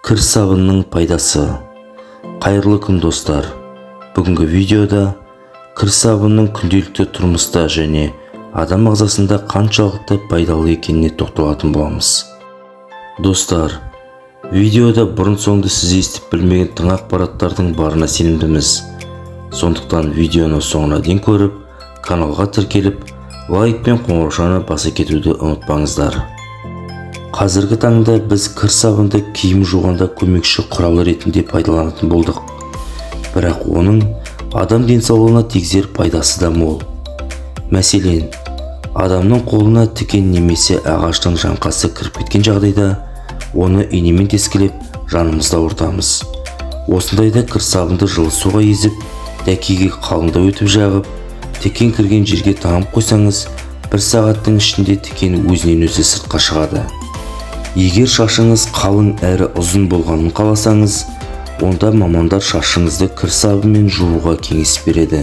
Кір сабынның пайдасы. Қайырлы күн достар. Бүгінгі видеода кір сабынның күнделікті тұрмыста және адам ағзасында қаншалықты пайдалы екеніне тоқталатын боламыз. Достар, видеода бұрын-соңды сіз естіп білмеген тың ақпараттардың барына сенімдіміз. Сондықтан видеоны соңына дейін көріп, каналға тіркеліп, лайк пен қоңыраушаны баса кетуді ұмытпаңыздар. Қазіргі таңда біз кір сабынды киім жуғанда көмекші құралы ретінде пайдаланатын болдық. Бірақ оның адам денсаулығына тигізер пайдасы да мол. Мәселен, адамның қолына тікен немесе ағаштың жаңқасы кіріп кеткен жағдайда, оны инемен тескілеп жанымызда ауыртамыз. Осындайда кір сабынды жылы суға езіп, дәкеге қалыңдау өтіп жағып, тікен кірген жерге таңып қойсаңыз, 1 сағаттың ішінде тікен өзінен өзі сыртқа шығады. Егер шашыңыз қалың әрі ұзын болғанын қаласаңыз, онда мамандар шашыңызды кір сабынмен жууға кеңес береді.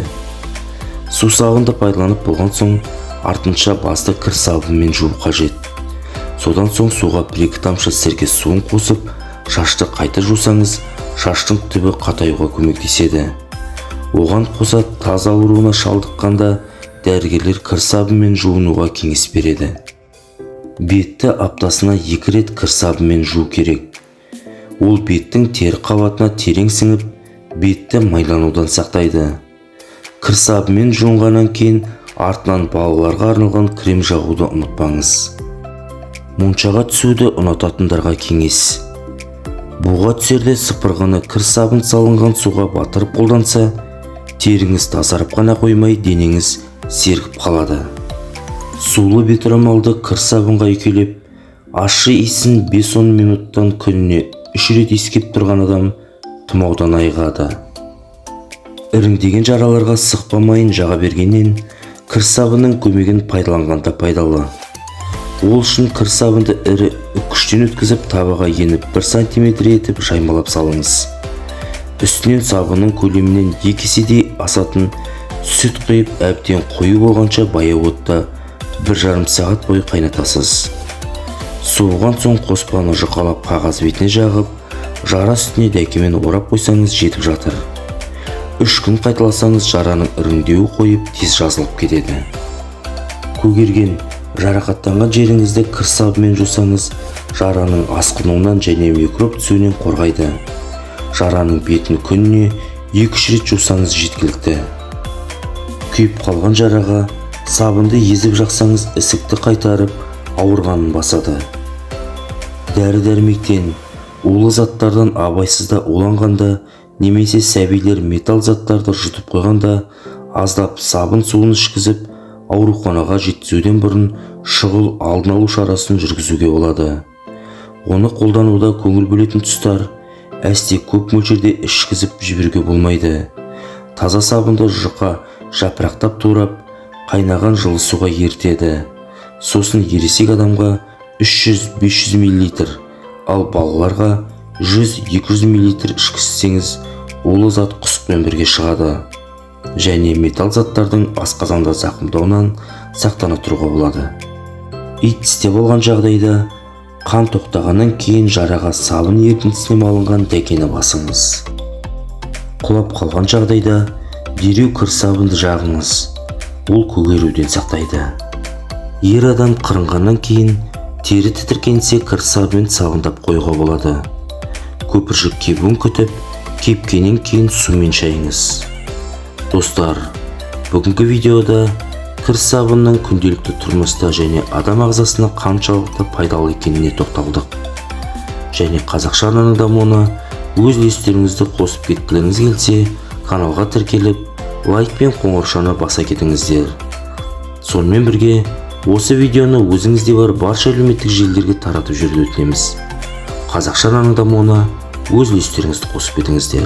Сусағынды пайдаланып болған соң, артынша басты кір сабынмен жуу қажет. Содан соң суға 1-2 тамшы сірке суын қосып, шашты қайта жусаңыз, шаштың түбі қатаюға көмектеседі. Оған қоса таза ауруына шалдыққанда, дәрігерлер кір сабынмен жуынуға кеңес береді. Бетті аптасына 2 рет кір сабынмен жуу керек. Ол беттің тері қабатына терең сіңіп, бетті майланудан сақтайды. Кір сабынмен жуынғаннан кейін артынан балаларға арналған крем жағуды ұмытпаңыз. Моншаға түсуді ұнататындарға кеңес. Буға түсерде сыпырғыны кір сабын салынған суға батырып қолданса, теріңіз тазарып қана қоймай, денеңіз сергіп қалады. Сулы беторамалды кір сабынға үйкелеп, ащы иісін 5-10 минуттан күніне 3 рет иіскеп тұрған адам тұмаудан айығады. Іріңдеген жараларға сықпамайын жаға бергеннен, кір сабынның көмегін пайдаланғанда пайдалы. Ол үшін кір сабынды ірі үккіштен өткізіп, табаға еніп 1 см етіп жаймалап салыңыз. Үстінен сабынның көлемінен 2 еседей асатын сүт құйып, әбден қою болғанша баяу отта 1,5 сағат бойы қайнатасыз. Суыған соң қоспаны жұқалап қағаз бетіне жағып, жара үстіне дәкемен орап қойсаңыз жетіп жатыр. 3 күн қайталасаңыз жараның іріңдеуі қойып тез жазылып кетеді. Көгерген, жарақаттанған жеріңізді кір сабымен жусаңыз, жараның асқынуынан және микроб түсуінен қорғайды. Жараның бетін күніне 2-3 рет жусаңыз жеткілікті. Күйіп қалған жараға сабынды езіп жақсаңыз, ісікті қайтарып, ауырғанын басады. Дәрі-дәрмектен, улы заттардан абайсызда уланғанда, немесе сәбилер металл заттарды жұтып қойғанда, аздап сабын суын ішкізіп, ауруханаға жеткізуден бұрын шұғыл алдын алу шарасын жүргізуге болады. Оны қолдануда көңіл бөлетін тұстар, әсте көп мөлшерде ішкізіп жіберуге болмайды. Таза сабынды жұқа жапырақтап турап, қайнаған жылы суға ертеді. Сосын ересек адамға 300-500 мл, ал балаларға 100-200 мл ішкізсеңіз, улы зат құсықпен бірге шығады. Және металл заттардың асқазанда зақымдауынан сақтана тұруға болады. Ит тісте болған жағдайда, қан тоқтағаннан кейін жараға сабын ерітіндісінен алынған дәкені басыңыз. Құлап қалған жағдайда, дереу кір сабынды жағыңыз. Ол көгеруден сақтайды. Ер адам қырынғаннан кейін тері тітіркенсе кір сабымен сабындап қоюға болады. Көпіршік кебуін күтіп, кепкеннен кейін сумен шайыңыз. Достар, бүгінгі видеода кір сабынның күнделікті тұрмыста және адам ағзасына қаншалықты пайдалы екеніне тоқталдық. Және қазақша арнаның дамуына өз үлестеріңізді қосып кеткілеріңіз келсе, каналға тіркеліп, лайк пен қоңыраушаны баса кетіңіздер. Сонымен бірге, осы видеоны өзіңізде бар барша әлеуметтік желілерге таратып жүруді өтінеміз. Қазақша арнаның дамуына өз үлестеріңізді қосып кетіңіздер.